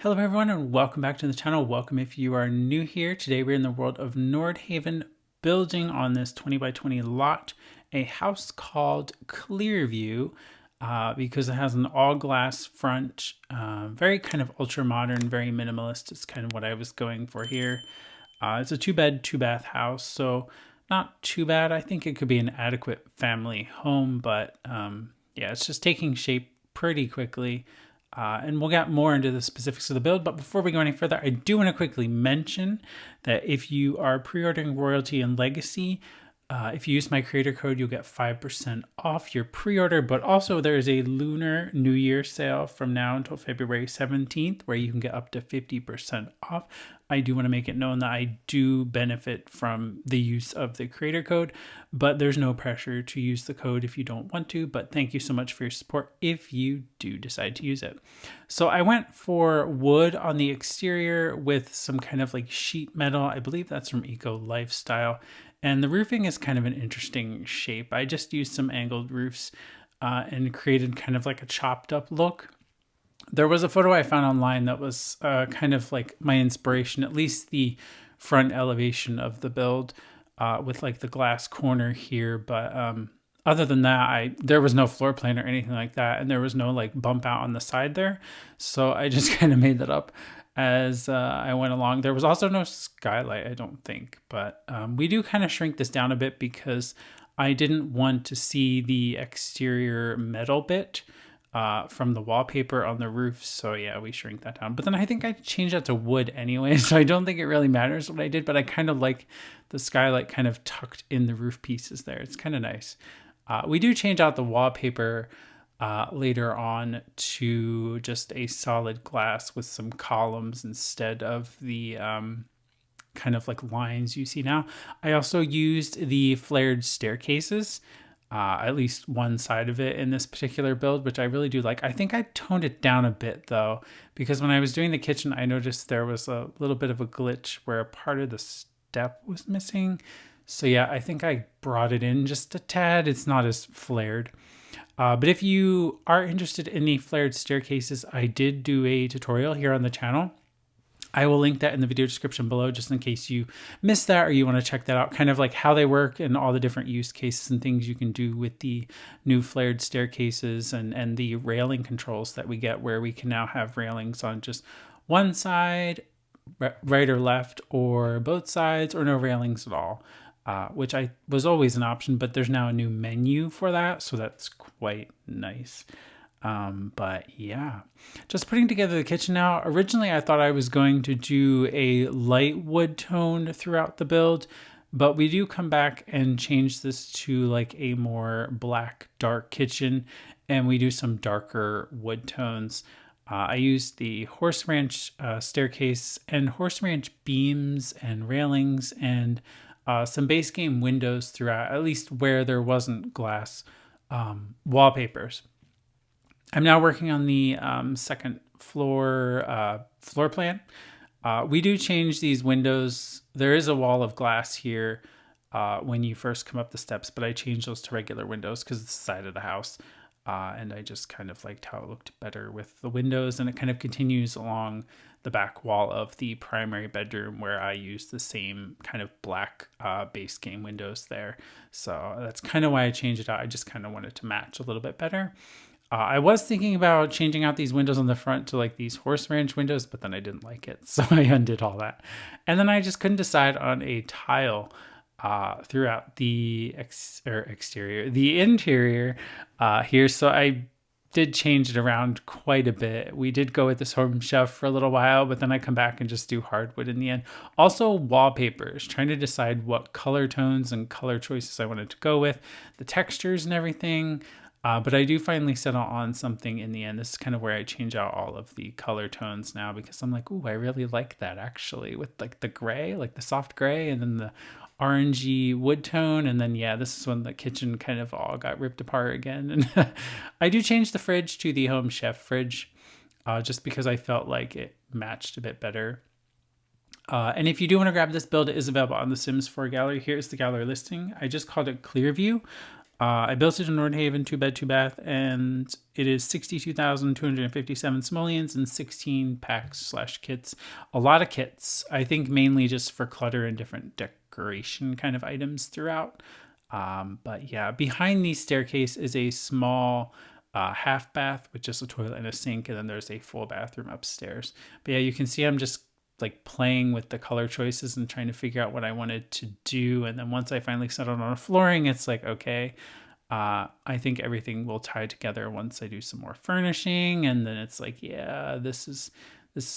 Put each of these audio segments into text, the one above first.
Hello everyone and welcome back to the channel. Welcome if you are new here. Today we're in the world of Nordhaven, building on this 20 by 20 lot a house called Clearview because it has an all glass front, very kind of ultra modern, very minimalist. It's kind of what I was going for here. It's a 2-bed, 2-bath house, so not too bad. I think it could be an adequate family home, but yeah, it's just taking shape pretty quickly. And we'll get more into the specifics of the build. But before we go any further, I do want to quickly mention that if you are pre-ordering Royalty and Legacy, if you use my creator code, you'll get 5% off your pre-order. But also there is a Lunar New Year sale from now until February 17th, where you can get up to 50% off. I do want to make it known that I do benefit from the use of the creator code, but there's no pressure to use the code if you don't want to. But thank you so much for your support if you do decide to use it. So I went for wood on the exterior with some kind of like sheet metal. I believe that's from Eco Lifestyle. And the roofing is kind of an interesting shape. I just used some angled roofs and created kind of like a chopped up look. There was a photo I found online that was kind of like my inspiration, at least the front elevation of the build with like the glass corner here. But other than that, there was no floor plan or anything like that. And there was no like bump out on the side there. So I just kind of made that up as I went along. There was also no skylight, I don't think. But we do kind of shrink this down a bit because I didn't want to see the exterior metal bit from the wallpaper on the roof. So yeah, we shrink that down. But then I think I changed that to wood anyway. So I don't think it really matters what I did, but I kind of like the skylight kind of tucked in the roof pieces there. It's kind of nice. We do change out the wallpaper later on to just a solid glass with some columns instead of the kind of like lines you see now. I also used the flared staircases, at least one side of it in this particular build, which I really do like. I think I toned it down a bit though, because when I was doing the kitchen, I noticed there was a little bit of a glitch where a part of the step was missing. So yeah, I think I brought it in just a tad. It's not as flared. But if you are interested in the flared staircases, I did do a tutorial here on the channel. I will link that in the video description below just in case you missed that or you want to check that out, kind of like how they work and all the different use cases and things you can do with the new flared staircases and the railing controls that we get, where we can now have railings on just one side, right or left, or both sides, or no railings at all. Which was always an option, but there's now a new menu for that, so that's quite nice. But yeah, just putting together the kitchen now. Originally, I thought I was going to do a light wood tone throughout the build, but we do come back and change this to like a more black, dark kitchen, and we do some darker wood tones. I used the horse ranch staircase and horse ranch beams and railings and some base game windows throughout, at least where there wasn't glass wallpapers. I'm now working on the second floor floor plan. We do change these windows. There is a wall of glass here when you first come up the steps, but I changed those to regular windows because it's the side of the house. And I just kind of liked how it looked better with the windows, and it kind of continues along the back wall of the primary bedroom where I use the same kind of black base game windows there. So that's kind of why I changed it out. I just kind of wanted to match a little bit better. I was thinking about changing out these windows on the front to like these horse ranch windows, but then I didn't like it. So I undid all that. And then I just couldn't decide on a tile throughout the interior here. So I did change it around quite a bit. We did go with this home chef for a little while, but then I come back and just do hardwood in the end. Also wallpapers, trying to decide what color tones and color choices I wanted to go with, the textures and everything. But I do finally settle on something in the end. This is kind of where I change out all of the color tones now, because I'm like, ooh, I really like that actually, with like the gray, like the soft gray, and then the orangey wood tone. And then, yeah, this is when the kitchen kind of all got ripped apart again. And I do change the fridge to the home chef fridge just because I felt like it matched a bit better. And if you do want to grab this build, it is available on the Sims 4 gallery. Here's the gallery listing. I just called it Clearview. I built it in Nordhaven, 2 bed, 2 bath, and it is 62,257 simoleons and 16 packs/kits. A lot of kits, I think mainly just for clutter and different decoration kind of items throughout. But yeah, behind the staircase is a small half bath with just a toilet and a sink, and then there's a full bathroom upstairs. But yeah, you can see I'm just like playing with the color choices and trying to figure out what I wanted to do. And then once I finally settled on flooring, it's like, okay, I think everything will tie together once I do some more furnishing. And then it's like, yeah, this is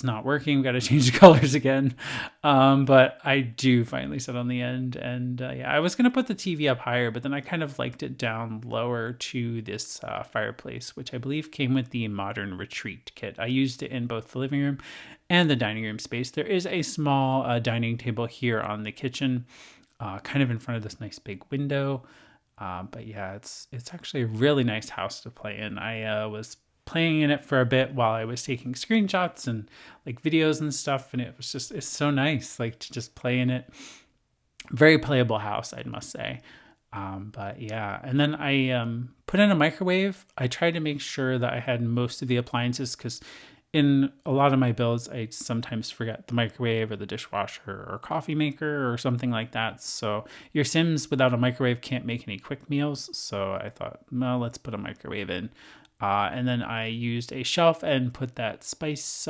not working. We got to change the colors again. But I do finally settle on the end. And yeah, I was going to put the TV up higher, but then I kind of liked it down lower to this fireplace, which I believe came with the Modern Retreat kit. I used it in both the living room and the dining room space. There is a small dining table here on the kitchen, kind of in front of this nice big window. But yeah, it's actually a really nice house to play in. I was playing in it for a bit while I was taking screenshots and like videos and stuff, and it's so nice like to just play in it. Very playable house, I must say. But yeah, and then I put in a microwave. I tried to make sure that I had most of the appliances because in a lot of my builds, I sometimes forget the microwave or the dishwasher or coffee maker or something like that. So your Sims without a microwave can't make any quick meals. So I thought, well, let's put a microwave in. And then I used a shelf and put that spice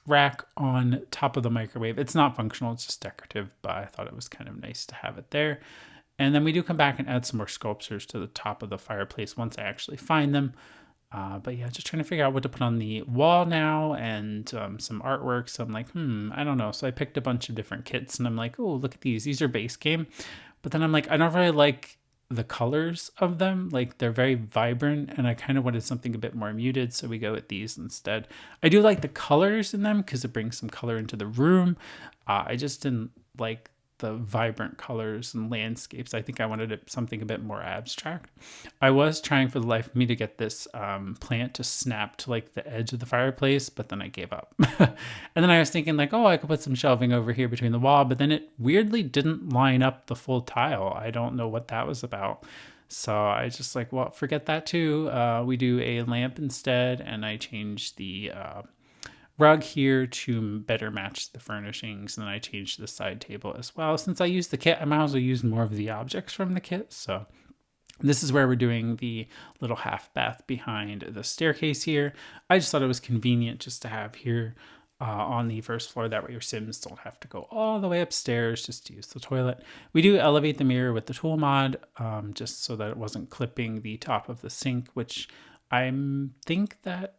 rack on top of the microwave. It's not functional, it's just decorative, but I thought it was kind of nice to have it there. And then we do come back and add some more sculptures to the top of the fireplace once I actually find them. But yeah, just trying to figure out what to put on the wall now and some artwork. So I'm like, I don't know. So I picked a bunch of different kits and I'm like, oh, look at these. These are base game. But then I'm like, I don't really like the colors of them. Like they're very vibrant and I kind of wanted something a bit more muted. So we go with these instead. I do like the colors in them because it brings some color into the room. I just didn't like the vibrant colors and landscapes. I think I wanted something a bit more abstract. I was trying for the life of me to get this plant to snap to like the edge of the fireplace, but then I gave up. And then I was thinking like, oh, I could put some shelving over here between the wall, but then it weirdly didn't line up the full tile. I don't know what that was about. So I just like, well, forget that too. We do a lamp instead, and I changed the rug here to better match the furnishings, and then I changed the side table as well. Since I used the kit, I might as well use more of the objects from the kit. So this is where we're doing the little half bath behind the staircase here. I just thought it was convenient just to have here on the first floor. That way your Sims don't have to go all the way upstairs just to use the toilet. We do elevate the mirror with the tool mod just so that it wasn't clipping the top of the sink, which I think that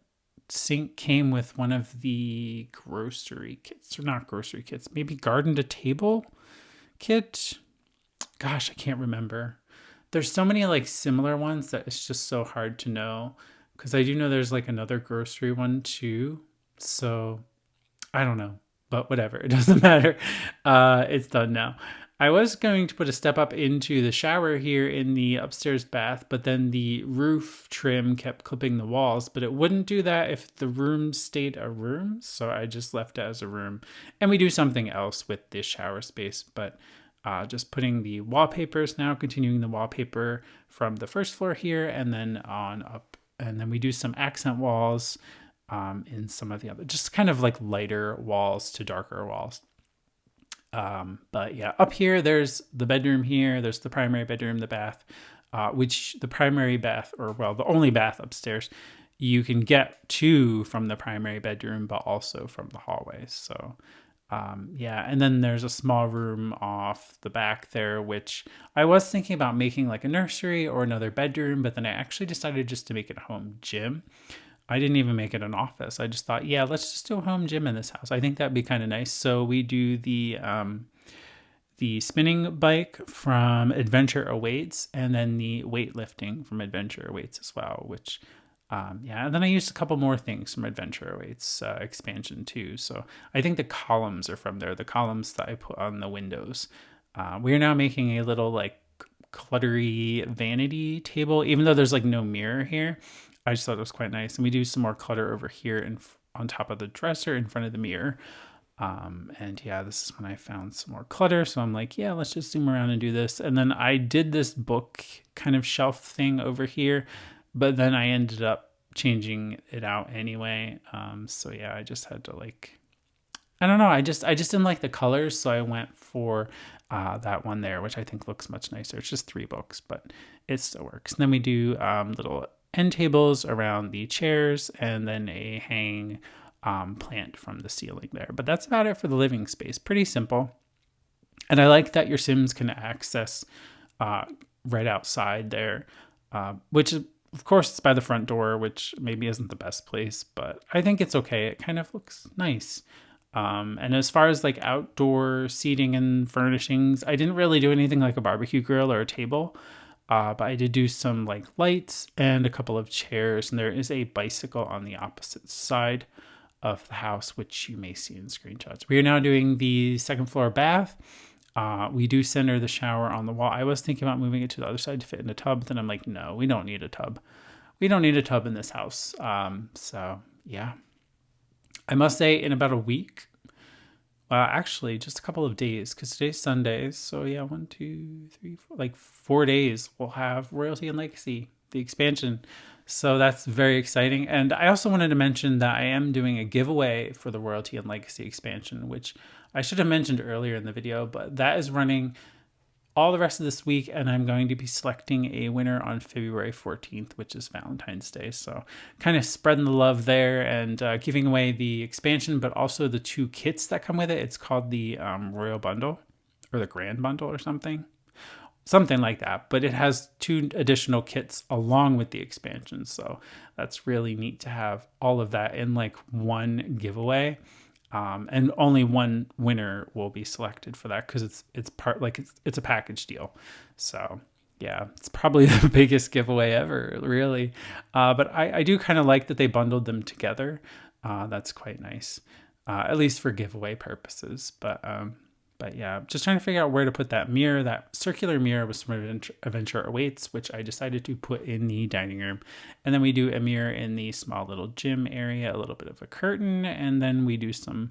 sink came with one of the grocery kits, or not grocery kits, maybe garden to table kit. Gosh, I can't remember. There's so many like similar ones that it's just so hard to know, because I do know there's like another grocery one too. So I don't know, but whatever, it doesn't matter. It's done now. I was going to put a step up into the shower here in the upstairs bath, but then the roof trim kept clipping the walls, but it wouldn't do that if the room stayed a room. So I just left it as a room, and we do something else with this shower space, but just putting the wallpapers now, continuing the wallpaper from the first floor here and then on up. And then we do some accent walls in some of the other, just kind of like lighter walls to darker walls. But yeah, up here, there's the bedroom here. There's the primary bedroom, the bath, which the primary bath, or well, the only bath upstairs, you can get to from the primary bedroom, but also from the hallway. So yeah, and then there's a small room off the back there, which I was thinking about making like a nursery or another bedroom, but then I actually decided just to make it a home gym. I didn't even make it an office. I just thought, yeah, let's just do a home gym in this house. I think that'd be kind of nice. So we do the spinning bike from Adventure Awaits, and then the weightlifting from Adventure Awaits as well, which yeah, and then I used a couple more things from Adventure Awaits expansion too. So I think the columns are from there, the columns that I put on the windows. We are now making a little like cluttery vanity table, even though there's like no mirror here. I just thought it was quite nice. And we do some more clutter over here and on top of the dresser in front of the mirror. And yeah, this is when I found some more clutter. So I'm like, yeah, let's just zoom around and do this. And then I did this book kind of shelf thing over here, but then I ended up changing it out anyway. So yeah, I just had to like, I don't know. I just didn't like the colors. So I went for that one there, which I think looks much nicer. It's just 3 books, but it still works. And then we do little end tables around the chairs and then a hang plant from the ceiling there. But that's about it for the living space. Pretty simple. And I like that your Sims can access right outside there, which is, of course, it's by the front door, which maybe isn't the best place, but I think it's okay. It kind of looks nice. And as far as like outdoor seating and furnishings, I didn't really do anything like a barbecue grill or a table. But I did do some like lights and a couple of chairs, and there is a bicycle on the opposite side of the house, which you may see in screenshots. We are now doing the second floor bath. We do center the shower on the wall. I was thinking about moving it to the other side to fit in a tub, but then I'm like, no, we don't need a tub. We don't need a tub in this house. So yeah, I must say in about a week, actually just a couple of days, because today's Sunday. So yeah, 1, 2, 3, 4, like 4 days, we'll have Royalty and Legacy, the expansion. So that's very exciting. And I also wanted to mention that I am doing a giveaway for the Royalty and Legacy expansion, which I should have mentioned earlier in the video, but that is running all the rest of this week, and I'm going to be selecting a winner on February 14th, which is Valentine's Day. So kind of spreading the love there and giving away the expansion, but also the 2 kits that come with it. It's called the Royal Bundle or the Grand Bundle or something like that. But it has 2 additional kits along with the expansion. So that's really neat to have all of that in like one giveaway. And only one winner will be selected for that because it's part like it's a package deal. So yeah, it's probably the biggest giveaway ever, really. But I do kind of like that they bundled them together. That's quite nice, at least for giveaway purposes. But yeah, just trying to figure out where to put that mirror. That circular mirror was from Adventure Awaits, which I decided to put in the dining room. And then we do a mirror in the small little gym area, a little bit of a curtain, and then we do some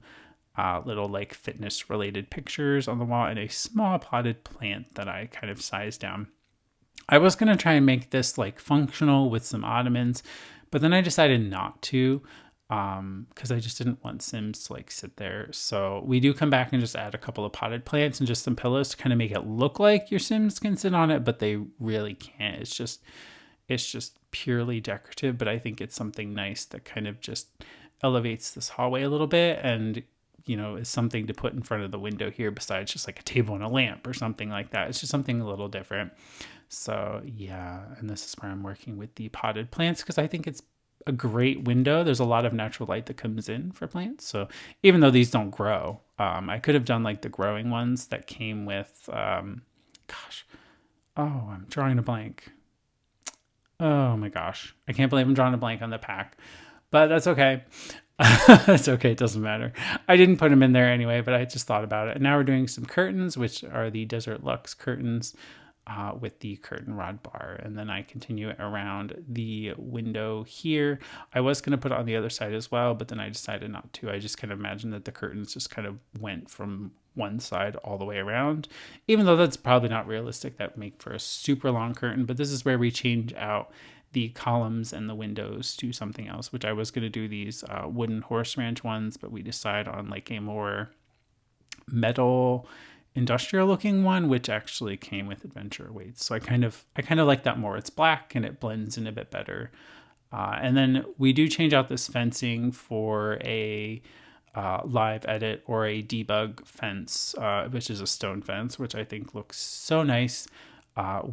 little like fitness related pictures on the wall and a small potted plant that I kind of sized down. I was going to try and make this like functional with some ottomans, but then I decided not to. Because I just didn't want Sims to like sit there. So we do come back and just add a couple of potted plants and just some pillows to kind of make it look like your Sims can sit on it, but they really can't. It's just purely decorative, but I think it's something nice that kind of just elevates this hallway a little bit and, you know, is something to put in front of the window here besides just like a table and a lamp or something like that. It's just something a little different. So yeah, and this is where I'm working with the potted plants because I think it's a great window. There's a lot of natural light that comes in for plants. So even though these don't grow, I could have done like the growing ones that came with, I'm drawing a blank. Oh my gosh. I can't believe I'm drawing a blank on the pack, but that's okay. It's okay. It doesn't matter. I didn't put them in there anyway, but I just thought about it. And now we're doing some curtains, which are the Desert Luxe curtains. With the curtain rod bar, and then I continue it around the window here. I was going to put it on the other side as well, but then I decided not to. I just kind of imagined that the curtains just kind of went from one side all the way around, even though that's probably not realistic. That would make for a super long curtain, but this is where we change out the columns and the windows to something else, which I was going to do these wooden horse ranch ones, but we decide on like a more metal industrial looking one, which actually came with Adventure Awaits. So I kind of like that more. It's black and it blends in a bit better. And then we do change out this fencing for a live edit or a debug fence, which is a stone fence, which I think looks so nice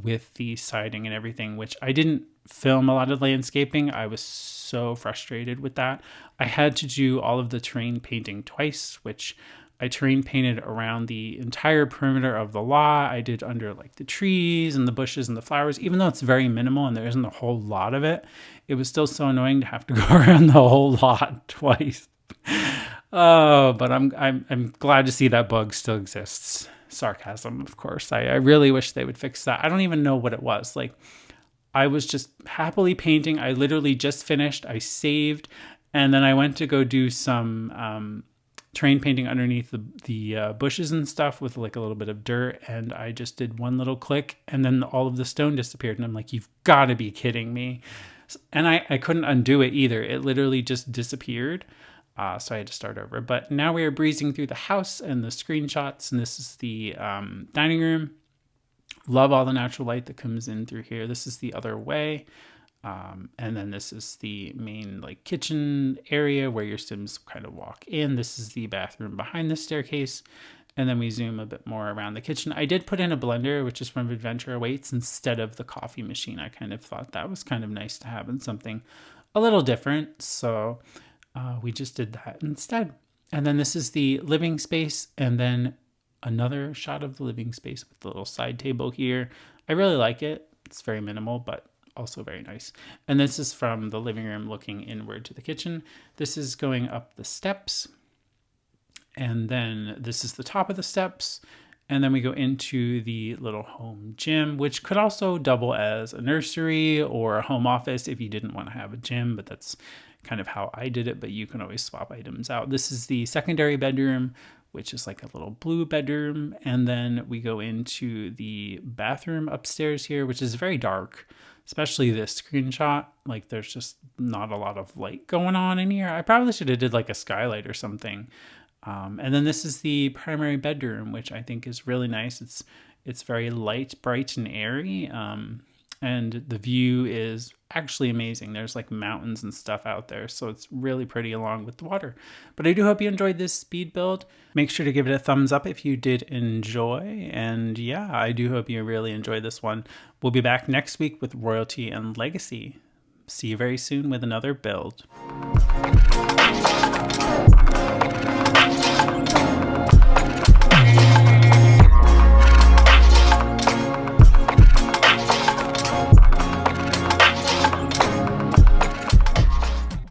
with the siding and everything, which I didn't film a lot of landscaping. I was so frustrated with that. I had to do all of the terrain painting twice, which I terrain painted around the entire perimeter of the lot. I did under like the trees and the bushes and the flowers, even though it's very minimal and there isn't a whole lot of it. It was still so annoying to have to go around the whole lot twice. Oh, but I'm glad to see that bug still exists. Sarcasm, of course. I really wish they would fix that. I don't even know what it was. Like, I was just happily painting. I literally just finished. I saved, and then I went to go do some terrain painting underneath the bushes and stuff with like a little bit of dirt, and I just did one little click and then all of the stone disappeared, and I'm like, you've got to be kidding me. And I couldn't undo it either. It literally just disappeared. So I had to start over. But now we are breezing through the house and the screenshots, and this is the dining room. Love all the natural light that comes in through here. This is the other way. And then this is the main like kitchen area where your Sims kind of walk in. This is the bathroom behind the staircase. And then we zoom a bit more around the kitchen. I did put in a blender, which is from Adventure Awaits, instead of the coffee machine. I kind of thought that was kind of nice to have in something a little different. So we just did that instead. And then this is the living space, and then another shot of the living space with the little side table here. I really like it. It's very minimal, but also very nice. And this is from the living room looking inward to the kitchen. This is going up the steps. And then this is the top of the steps. And then we go into the little home gym, which could also double as a nursery or a home office if you didn't want to have a gym, but that's kind of how I did it, but you can always swap items out. This is the secondary bedroom, which is like a little blue bedroom. And then we go into the bathroom upstairs here, which is very dark, especially this screenshot. Like there's just not a lot of light going on in here. I probably should have did like a skylight or something. And then this is the primary bedroom, which I think is really nice. It's very light, bright, and airy. And the view is actually amazing. There's like mountains and stuff out there, so it's really pretty along with the water. But I do hope you enjoyed this speed build. Make sure to give it a thumbs up if you did enjoy. And yeah, I do hope you really enjoyed this one. We'll be back next week with Royalty and Legacy. See you very soon with another build.